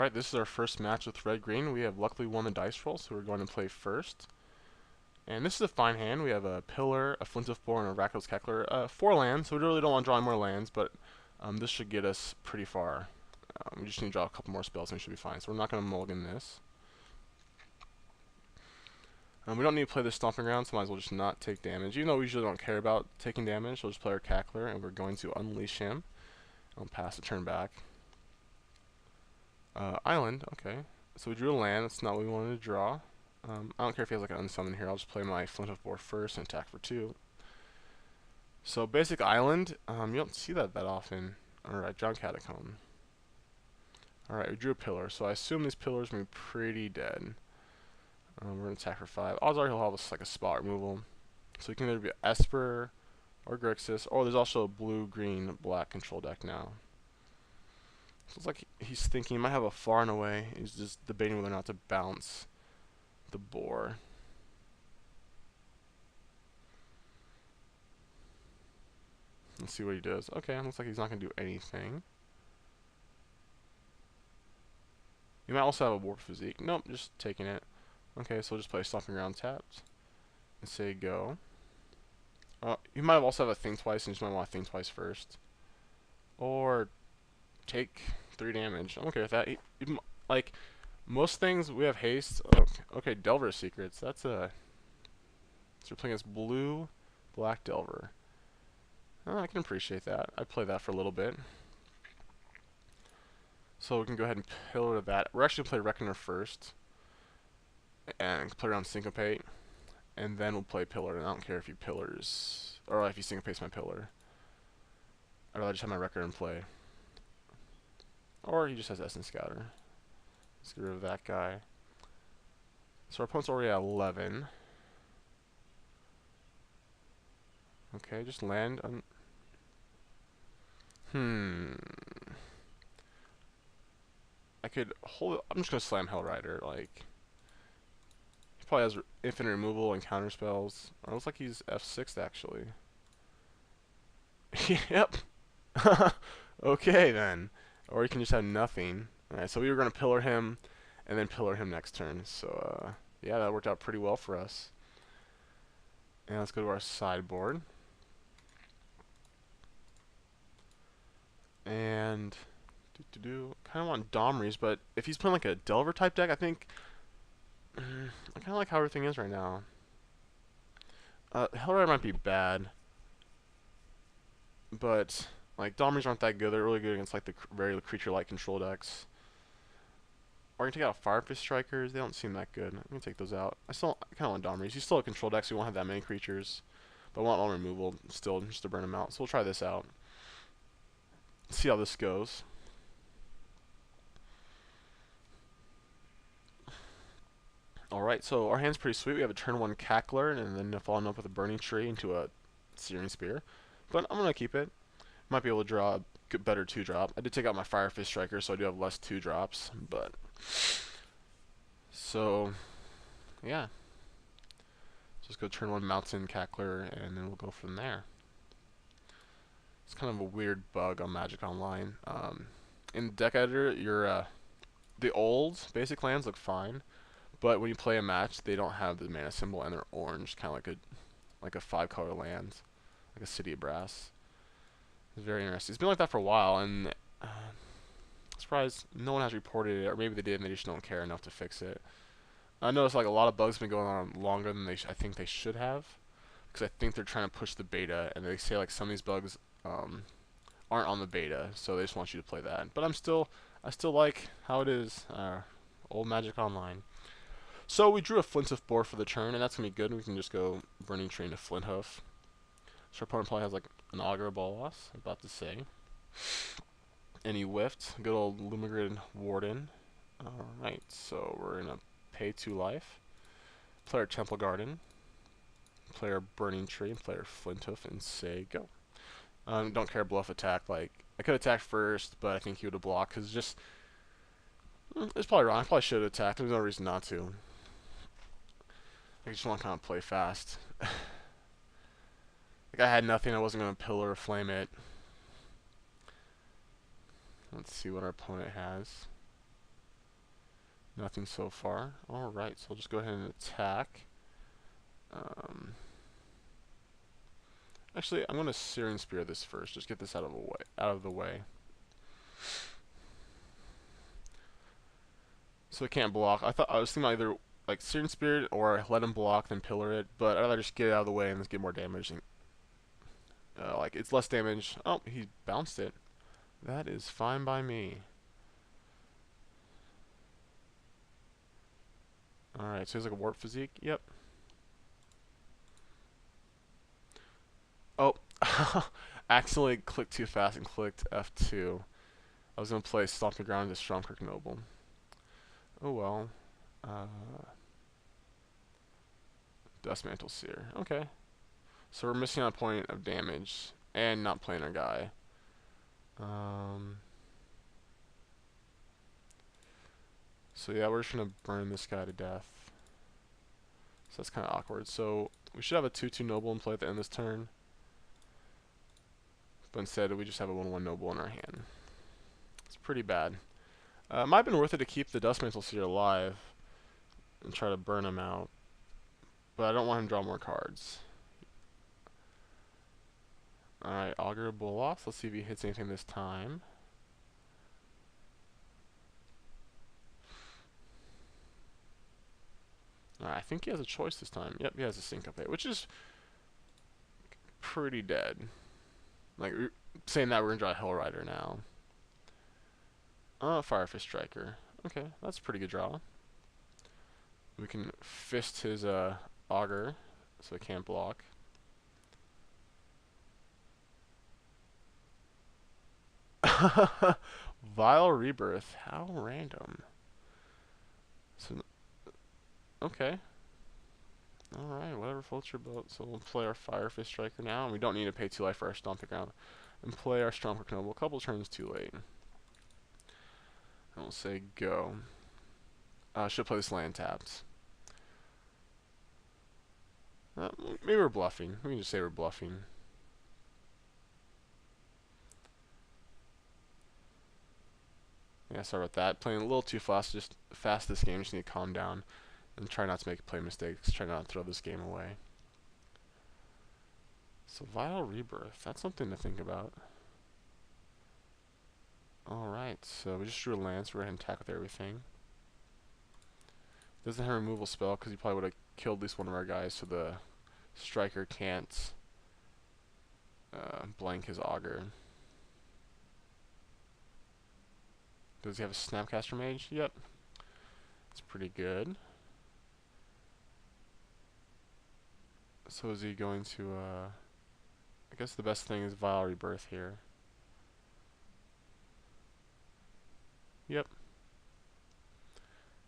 Alright, this is our first match with red-green. We have luckily won the dice roll, so we're going to play first. And this is a fine hand. We have a pillar, a flint of 4, and a Rakdos Cackler. 4 lands, so we really don't want to draw any more lands, but this should get us pretty far. We just need to draw a couple more spells and we should be fine. So we're not going to mulligan this. We don't need to play this Stomping Ground, so might as well just not take damage. Even though we usually don't care about taking damage, we'll just play our Cackler, and we're going to unleash him. I'll pass the turn back. Island, okay. So we drew a land, that's not what we wanted to draw. I don't care if he has like an unsummon here, I'll just play my Flint of 4 first and attack for 2. So basic island, you don't see that often. Alright, John Catacomb. Alright, we drew a pillar, so I assume these pillars are going to be pretty dead. We're going to attack for 5. Odds are he'll have like a spot removal. So he can either be Esper or Grixis, or there's also a blue, green, black control deck now. So it's like he's thinking he might have a far and away. He's just debating whether or not to bounce the boar. Let's see what he does. Okay, looks like he's not going to do anything. He might also have a warp physique. Nope, just taking it. Okay, so we'll just play Stomping Ground tapped. And say go. You might also have a think twice, and you just might want to think twice first. Or take 3 damage. I'm okay with that. Like, most things, we have haste. Okay, Delver Secrets. That's a... So we're playing as blue, black Delver. I can appreciate that. I'd play that for a little bit. So we can go ahead and pillar that. We're actually going to play Reckoner first. And play around Syncopate. And then we'll play Pillar. And I don't care if he pillars, or if he syncopates my pillar. I'd rather just have my Reckoner in play. Or he just has Essence Scouter. Let's get rid of that guy. So our opponent's already at 11. Okay, just land. I could hold it. I'm just going to slam Hellrider. Like, he probably has infinite removal and counter spells. Or it looks like he's F6 actually. Yep. Okay then. Or you can just have nothing. Alright, so we were going to pillar him and then pillar him next turn. So, yeah, that worked out pretty well for us. And let's go to our sideboard. And kind of want Domries, but if he's playing like a Delver type deck, I think I kind of like how everything is right now. Hellrider might be bad, but like Domries aren't that good. They're really good against like the very creature-like control decks. Or you can take out Firefist Strikers. They don't seem that good. I'm gonna take those out. I kind of want Domries. He's still a control deck, so we won't have that many creatures. But I want all removal still, just to burn him out. So we'll try this out. See how this goes. Alright, so our hand's pretty sweet. We have a turn 1 Cackler, and then following up with a Burning Tree into a Searing Spear. But I'm going to keep it. Might be able to draw a better 2-drop. I did take out my Firefist Striker, so I do have less 2-drops. But, so, yeah. Just go turn 1 Mountain Cackler, and then we'll go from there. It's kind of a weird bug on Magic Online. In Deck Editor, the old basic lands look fine. But when you play a match, they don't have the mana symbol and they're orange, kind of like a 5-color land, like a City of Brass. It's very interesting. It's been like that for a while, and I'm surprised no one has reported it, or maybe they did and they just don't care enough to fix it. I noticed like a lot of bugs have been going on longer than I think they should have, because I think they're trying to push the beta, and they say like some of these bugs aren't on the beta, so they just want you to play that. But I still like how it is, old Magic Online. So we drew a Flint of 4 for the turn, and that's going to be good. We can just go Burning Tree into Flint Hoof. So our opponent probably has like an Aggro Bolas, I'm about to say. And he whiffed. Good old Lumigrid Warden. Alright, so we're going to pay 2 life. Play our Temple Garden. Play our Burning Tree, and play our Flint Hoof, and say go. Don't care bluff attack. Like, I could attack first, but I think he would have blocked, because just... It's probably wrong. I probably should have attacked. There's no reason not to. I just want to kind of play fast. Like, I had nothing. I wasn't going to pillar or flame it. Let's see what our opponent has. Nothing so far. Alright, so I'll just go ahead and attack. Actually, I'm going to Searing Spear this first. Just get this out of the way. So it can't block. I was thinking either like Searing Spear or let him block then pillar it, but I'd rather just get it out of the way and just get more damage. And, like it's less damage. Oh, he bounced it. That is fine by me. Alright, so he's like a warp physique. Yep. Oh, accidentally clicked too fast and clicked F2. I was gonna play Stomp the Ground as Stormcirk Noble. Oh well. Dustmantle Seer. Okay. So we're missing on a point of damage and not playing our guy. So yeah, we're just gonna burn this guy to death. So that's kind of awkward. So we should have a 2/2 Noble in play at the end of this turn. But instead we just have a 1/1 Noble in our hand. It's pretty bad. Might have been worth it to keep the Dustmantle Seer alive and try to burn him out. But I don't want him to draw more cards. Alright, Augur Bull-Off. Let's see if he hits anything this time. Alright, I think he has a choice this time. Yep, he has a Syncopate, which is pretty dead. Like, saying that, we're going to draw a Hell Rider now. Firefist Striker. Okay, that's a pretty good draw. We can fist his Augur, so it can't block. Vile Rebirth. How random. So, okay. Alright, whatever floats your boat. So we'll play our Firefist Striker now, and we don't need to pay 2 life for our Stomp the Ground. And play our Stormcirk Noble a couple turns too late. And we'll say go. Should play this land tapped. Maybe we're bluffing. We can just say we're bluffing. Yeah, sorry about that. Playing a little too fast. Just fast this game. Just need to calm down and try not to make play mistakes. Try not to throw this game away. So Vile Rebirth. That's something to think about. Alright, so we just drew a Lance. We're going to attack with everything. Doesn't have a removal spell because he probably would have killed at least one of our guys, so the Striker can't blank his Augur. Does he have a Snapcaster Mage? Yep. It's pretty good. So is he going to, I guess the best thing is Vile Rebirth here. Yep.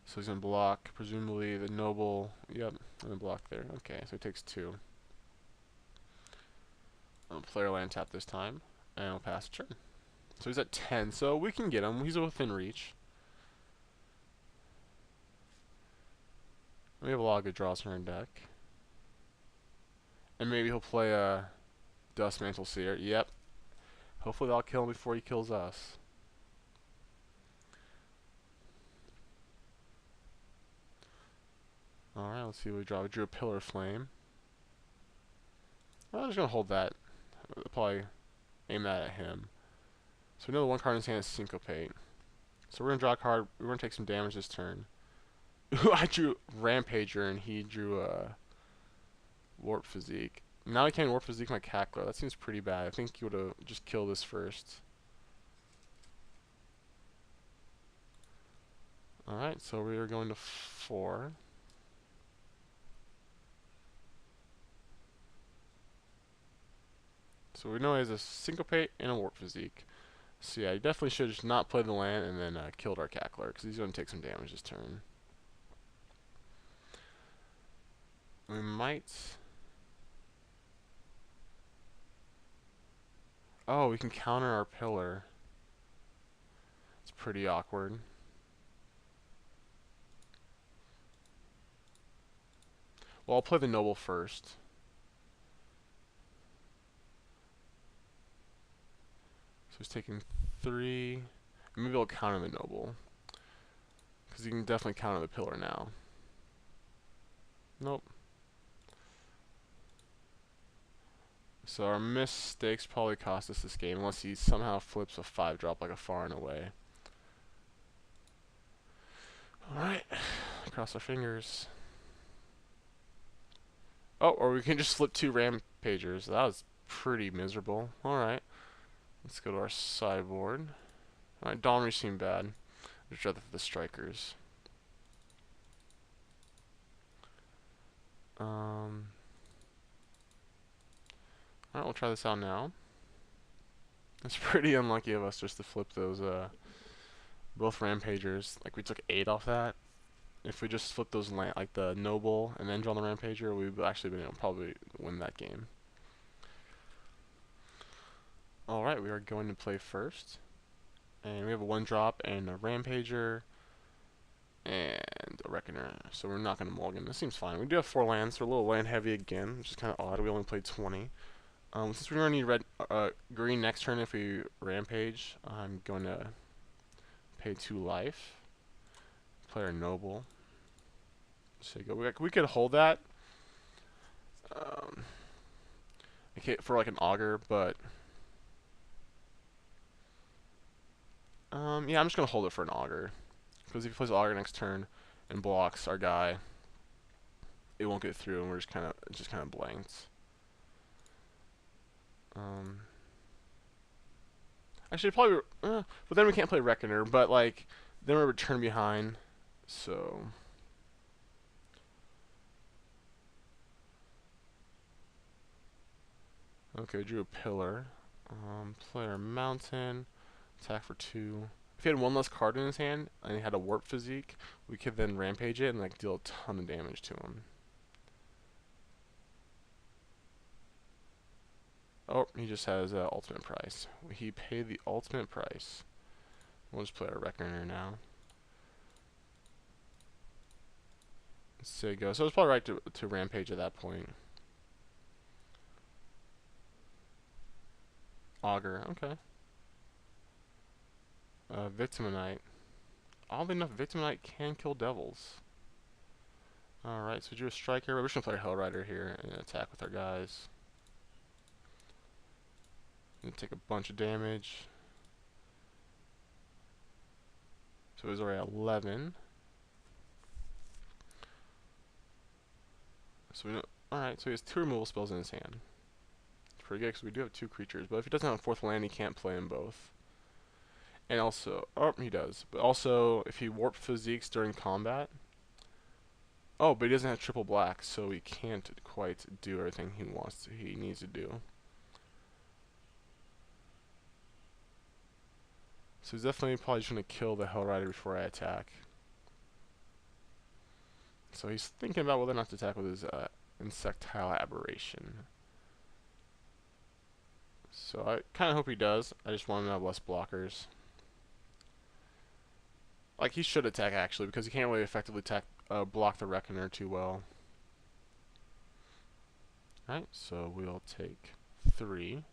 So he's going to block, presumably the Noble. Yep, and then block there. Okay, so he takes 2. I'll play our land tap this time, and I'll pass a turn. So he's at 10, so we can get him. He's within reach. We have a lot of good draws in our deck. And maybe he'll play a Dustmantle Seer. Yep. Hopefully that'll kill him before he kills us. Alright, let's see what we draw. We drew a Pillar Flame. I'm just going to hold that. I'll probably aim that at him. So we know the one card in his hand is Syncopate. So we're going to draw a card. We're going to take some damage this turn. I drew Rampager and he drew a Warp Physique. Now he can't Warp Physique my Cackler. That seems pretty bad. I think he would have just killed this first. Alright, so we are going to 4. So we know he has a Syncopate and a Warp Physique. So yeah, he definitely should have just not played the land and then killed our Cackler, because he's going to take some damage this turn. We might... Oh, we can counter our Pillar. It's pretty awkward. Well, I'll play the Noble first. So he's taking 3. Maybe I'll counter the Noble. Because you can definitely counter the pillar now. Nope. So our mistakes probably cost us this game, unless he somehow flips a 5-drop like a far and away. Alright. Cross our fingers. Oh, or we can just flip 2 rampagers. That was pretty miserable. Alright. Let's go to our sideboard. Alright, Domri seem bad. I'd rather for the strikers. Alright, we'll try this out now. It's pretty unlucky of us just to flip those, both rampagers. Like, we took 8 off that. If we just flip those, like the noble, and then draw the rampager, we've actually been able to probably win that game. Alright, we are going to play first. And we have a 1-drop and a rampager and a reckoner. So we're not going to mulligan. This seems fine. We do have 4 lands, so we're a little land heavy again, which is kind of odd. We only played 20. Since we're going to need green next turn if we rampage, I'm going to pay 2 life. Play our noble. So we could hold that okay, for like an auger, but yeah, I'm just gonna hold it for an auger, because if he plays auger next turn and blocks our guy, it won't get through, and we're just kind of blanked. Actually, probably, but then we can't play reckoner. But like, then we're return behind, so. Okay, we drew a pillar. Play our mountain. Attack for 2. If he had 1 less card in his hand and he had a warp physique, we could then rampage it and like deal a ton of damage to him. Oh, he just has ultimate price. He paid the ultimate price. We'll just play our reckoner now. Mtgo. So it's probably right to rampage at that point. Auger, okay. Victimonite. Oddly enough, Victimonite can kill devils. Alright, so we drew a striker. We're just going to play our Hellrider here and attack with our guys. And take a bunch of damage. So it was already 11. So we know. Alright, so he has 2 removal spells in his hand. It's pretty good because we do have 2 creatures. But if he doesn't have a 4th land, he can't play them both. And also, oh, he does. But also, if he warp physiques during combat. Oh, but he doesn't have triple black, so he can't quite do everything he needs to do. So he's definitely probably just going to kill the Hellrider before I attack. So he's thinking about whether or not to attack with his Insectile Aberration. So I kind of hope he does. I just want him to have less blockers. Like, he should attack, actually, because he can't really effectively block the Reckoner too well. Alright, so we'll take 3.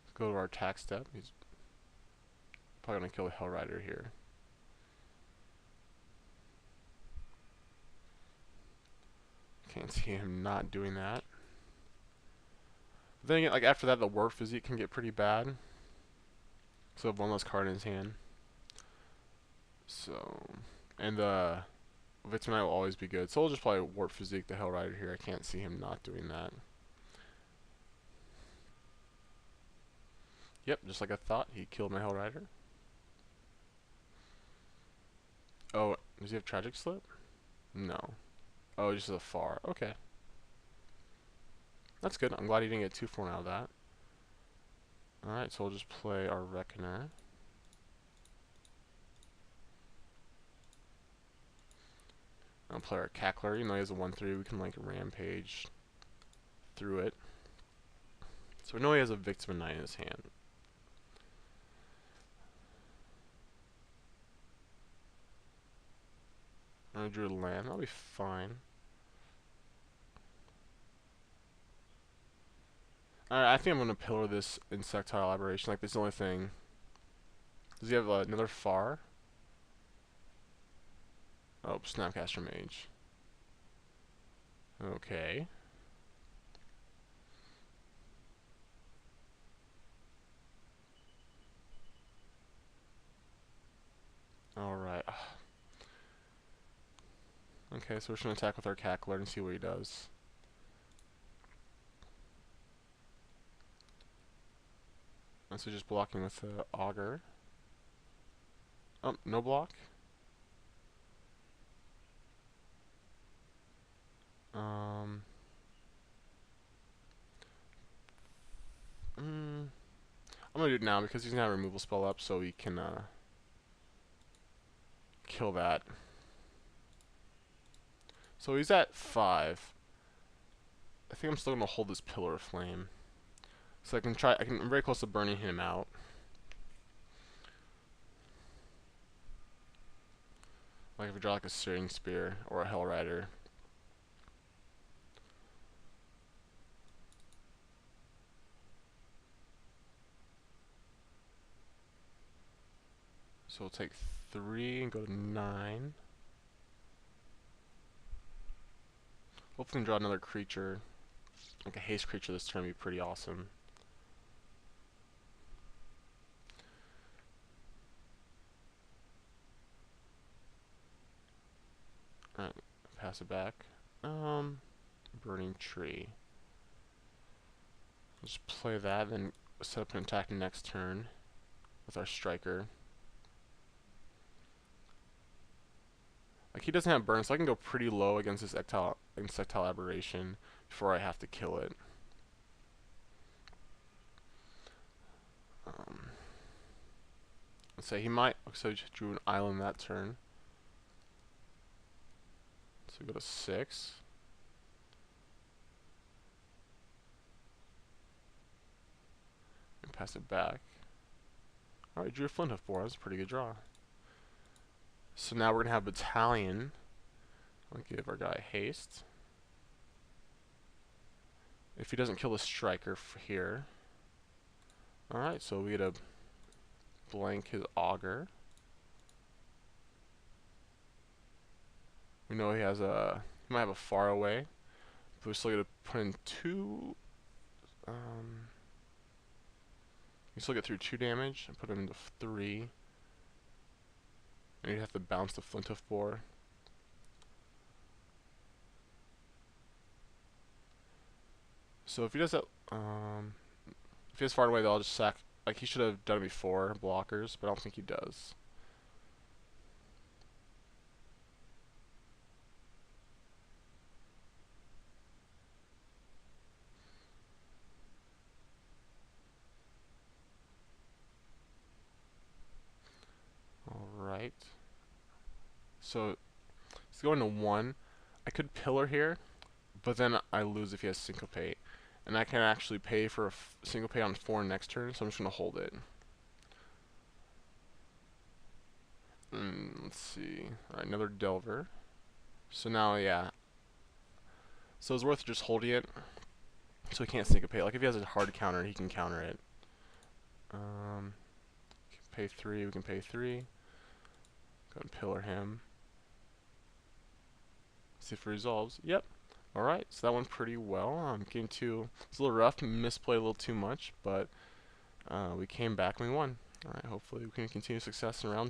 Let's go to our attack step. He's probably going to kill the Hellrider here. Can't see him not doing that. Then again, like after that, the warp physique can get pretty bad. So have 1 less card in his hand. So, and the Victimite will always be good. So we'll just play warp physique the Hellrider here. I can't see him not doing that. Yep, just like I thought, he killed my Hellrider. Oh, does he have Tragic Slip? No. Oh, just a far. Okay. That's good. I'm glad he didn't get 2-4 out of that. Alright, so we'll just play our Reckoner. I'll play our Cackler. Even though he has a 1-3, we can like rampage through it. So we know he has a Victimonite in his hand. I drew a land. That'll be fine. Alright, I think I'm gonna pillar this insectile aberration. Like, this is the only thing. Does he have another far? Oh, Snapcaster Mage. Okay. Alright. Okay, so we're just gonna attack with our Cackler and see what he does. So just blocking with the Augur. Oh, no block. I'm gonna do it now because he's gonna have a removal spell up, so he can kill that. So he's at 5. I think I'm still gonna hold this Pillar of Flame, so I'm very close to burning him out. Like if we draw like a Searing Spear or a Hell Rider. So we'll take 3 and go to 9. Hopefully we can draw another creature, like a haste creature this turn would be pretty awesome. Alright, pass it back. Burning Tree. Just play that, then set up an attack next turn with our striker. Like, he doesn't have burn, so I can go pretty low against this insectile aberration before I have to kill it. Let's say he might. So he just drew an island that turn. So we go to 6. And pass it back. Alright, drew a Flint Hoof 4. That's a pretty good draw. So now we're going to have Battalion. I'll give our guy haste. If he doesn't kill the striker here. Alright, so we get a blank his Augur. We know he has a... He might have a far away. But we're still going to put in 2... you still get through 2 damage and put him into 3. And you have to bounce the Flint of 4. So if he does that, if he has far away, then I'll just sack. Like, he should have done it before, blockers, but I don't think he does. Alright. So, he's going to 1. I could pillar here, but then I lose if he has Syncopate. And I can actually pay for a Syncopate on 4 next turn, so I'm just going to hold it. Let's see. Alright, another Delver. So now, yeah. So it's worth just holding it, so he can't Syncopate. Like, if he has a hard counter, he can counter it. Pay 3, we can pay 3. Go and pillar him. See if it resolves. Yep. Alright, so that went pretty well. Game 2, it's a little rough, misplayed a little too much, but we came back and we won. Alright, hopefully we can continue success in round